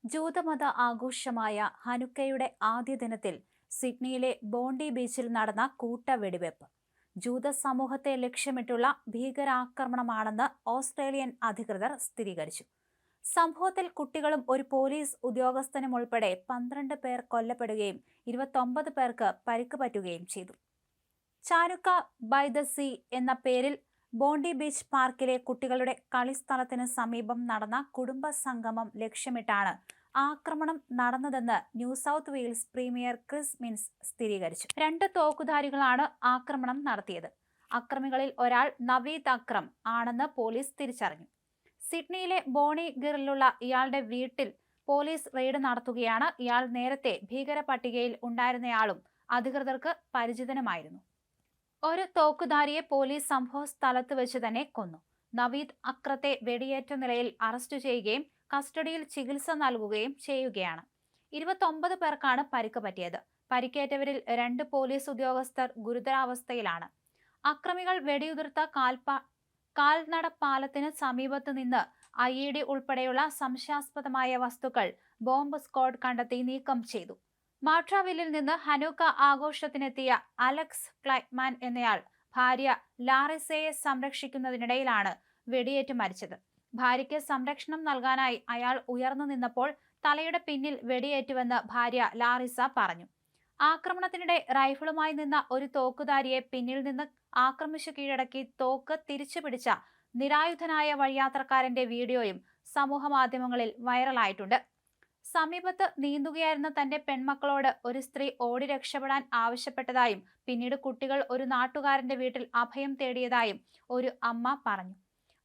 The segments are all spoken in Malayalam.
ജൂതമത ആഘോഷമായ ഹനുക്കയുടെ ആദ്യ ദിനത്തിൽ സിഡ്നിയിലെ ബോണ്ടി ബീച്ചിൽ നടന്ന കൂട്ടവെടിവെപ്പ് ജൂത സമൂഹത്തെ ലക്ഷ്യമിട്ടുള്ള ഭീകരാക്രമണമാണെന്ന് ഓസ്ട്രേലിയൻ അധികൃതർ സ്ഥിരീകരിച്ചു. സംഭവത്തിൽ കുട്ടികളും ഒരു പോലീസ് ഉദ്യോഗസ്ഥനും ഉൾപ്പെടെ 12 പേർ കൊല്ലപ്പെടുകയും 29 പേർക്ക് പരിക്ക് പറ്റുകയും ചെയ്തു. ചാനുക്ക ബൈ ദ സീ എന്ന പേരിൽ ബോണ്ടി ബീച്ച് പാർക്കിലെ കുട്ടികളുടെ കളിസ്ഥലത്തിന് സമീപം നടന്ന കുടുംബ സംഗമം ലക്ഷ്യമിട്ടാണ് ആക്രമണം നടന്നതെന്ന് new south Wales premier Chris mince സ്ഥിരീകരിച്ചു. 2 തോക്കുധാരികളാണ് ആക്രമണം നടത്തിയത്. അക്രമികളിൽ ഒരാൾ നവീദ് അക്രം ആണെന്ന് പോലീസ് തിരിച്ചറിഞ്ഞു. സിഡ്നിയിലെ ബോണി ഗിറിലുള്ള ഇയാളുടെ വീട്ടിൽ പോലീസ് റെയ്ഡ് നടത്തുകയാണ്. ഇയാൾ നേരത്തെ ഭീകര പട്ടികയിൽ ഉണ്ടായിരുന്നയാളും അധികൃതർക്ക് പരിചിതനുമായിരുന്നു. ഒരു തോക്കുധാരിയെ പോലീസ് സംഭവ സ്ഥലത്ത് വെച്ച് തന്നെ കൊന്നു. നവീദ് അക്രത്തെ വെടിയേറ്റ നിലയിൽ അറസ്റ്റ് ചെയ്യുകയും കസ്റ്റഡിയിൽ ചികിത്സ നൽകുകയും ചെയ്യുകയാണ്. 29 പേർക്കാണ് പരിക്ക് പറ്റിയത്. പരിക്കേറ്റവരിൽ 2 പോലീസ് ഉദ്യോഗസ്ഥർ ഗുരുതരാവസ്ഥയിലാണ്. അക്രമികൾ വെടിയുതിർത്ത കാൽനടപ്പാലത്തിന് സമീപത്ത് നിന്ന് IED ഉൾപ്പെടെയുള്ള സംശയാസ്പദമായ വസ്തുക്കൾ ബോംബ് സ്ക്വാഡ് കണ്ടെത്തി നീക്കം ചെയ്തു. മാട്രാവില്ലിൽ നിന്ന് ഹനൂക്ക ആഘോഷത്തിനെത്തിയ അലക്സ് ക്ലൈറ്റ്മാൻ എന്നയാൾ ഭാര്യ ലാറിസയെ സംരക്ഷിക്കുന്നതിനിടയിലാണ് വെടിയേറ്റ് മരിച്ചത്. ഭാര്യയ്ക്ക് സംരക്ഷണം നൽകാനായി അയാൾ ഉയർന്നു നിന്നപ്പോൾ തലയുടെ പിന്നിൽ വെടിയേറ്റുവെന്ന് ഭാര്യ ലാറിസ പറഞ്ഞു. ആക്രമണത്തിനിടെ റൈഫിളുമായി നിന്ന ഒരു തോക്കുധാരിയെ പിന്നിൽ നിന്ന് ആക്രമിച്ചു കീഴടക്കി തോക്ക് തിരിച്ചു പിടിച്ച നിരായുധനായ വഴിയാത്രക്കാരന്റെ വീഡിയോയും സമൂഹമാധ്യമങ്ങളിൽ വൈറലായിട്ടുണ്ട്. സമീപത്ത് നീന്തുകയായിരുന്ന തന്റെ പെൺമക്കളോട് ഒരു സ്ത്രീ ഓടി രക്ഷപ്പെടാൻ ആവശ്യപ്പെട്ടതായും പിന്നീട് കുട്ടികൾ ഒരു നാട്ടുകാരന്റെ വീട്ടിൽ അഭയം തേടിയതായും ഒരു അമ്മ പറഞ്ഞു.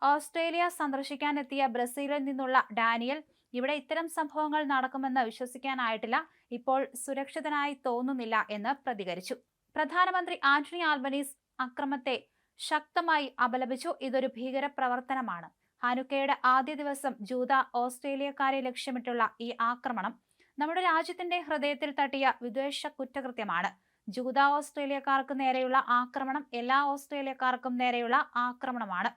ഓസ്ട്രേലിയ സന്ദർശിക്കാനെത്തിയ ബ്രസീലിൽ നിന്നുള്ള ഡാനിയൽ ഇവിടെ ഇത്തരം സംഭവങ്ങൾ നടക്കുമെന്ന് വിശ്വസിക്കാനായിട്ടില്ല, ഇപ്പോൾ സുരക്ഷിതനായി തോന്നുന്നില്ല എന്ന് പ്രതികരിച്ചു. പ്രധാനമന്ത്രി ആന്റണി ആൽബനീസ് അക്രമത്തെ ശക്തമായി അപലപിച്ചു. ഇതൊരു ഭീകര പ്രവർത്തനമാണ്. ഹനുക്കയുടെ ആദ്യ ദിവസം ജൂത ഓസ്ട്രേലിയക്കാരെ ലക്ഷ്യമിട്ടുള്ള ഈ ആക്രമണം നമ്മുടെ രാജ്യത്തിന്റെ ഹൃദയത്തിൽ തട്ടിയ വിദ്വേഷ കുറ്റകൃത്യമാണ്. ജൂത ഓസ്ട്രേലിയക്കാർക്ക് നേരെയുള്ള ആക്രമണം എല്ലാ ഓസ്ട്രേലിയക്കാർക്കും നേരെയുള്ള ആക്രമണമാണ്.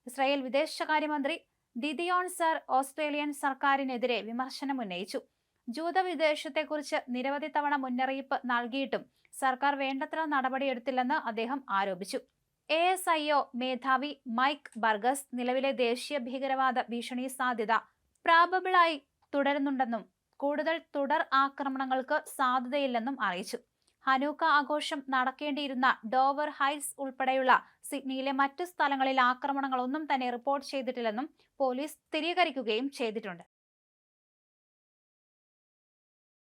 ഇസ്രായേൽ വിദേശകാര്യമന്ത്രി ദിദിയോൺ സർ ഓസ്ട്രേലിയൻ സർക്കാരിനെതിരെ വിമർശനമുന്നയിച്ചു. ജൂത വിദ്വേഷത്തെക്കുറിച്ച് നിരവധി തവണ മുന്നറിയിപ്പ് നൽകിയിട്ടും സർക്കാർ വേണ്ടത്ര നടപടിയെടുത്തില്ലെന്ന് അദ്ദേഹം ആരോപിച്ചു. ASIO മേധാവി മൈക്ക് ബർഗസ് നിലവിലെ ദേശീയ ഭീകരവാദ ഭീഷണി സാധ്യത പ്രാബബിളായി തുടരുന്നുണ്ടെന്നും കൂടുതൽ തുടർ ആക്രമണങ്ങൾക്ക് സാധ്യതയില്ലെന്നും അറിയിച്ചു. ഹനൂക്ക ആഘോഷം നടക്കേണ്ടിയിരുന്ന ഡോവർ ഹൈറ്റ്സ് ഉൾപ്പെടെയുള്ള സിഡ്നിയിലെ മറ്റു സ്ഥലങ്ങളിൽ ആക്രമണങ്ങളൊന്നും തന്നെ റിപ്പോർട്ട് ചെയ്തിട്ടില്ലെന്നും പോലീസ് സ്ഥിരീകരിക്കുകയും ചെയ്തിട്ടുണ്ട്.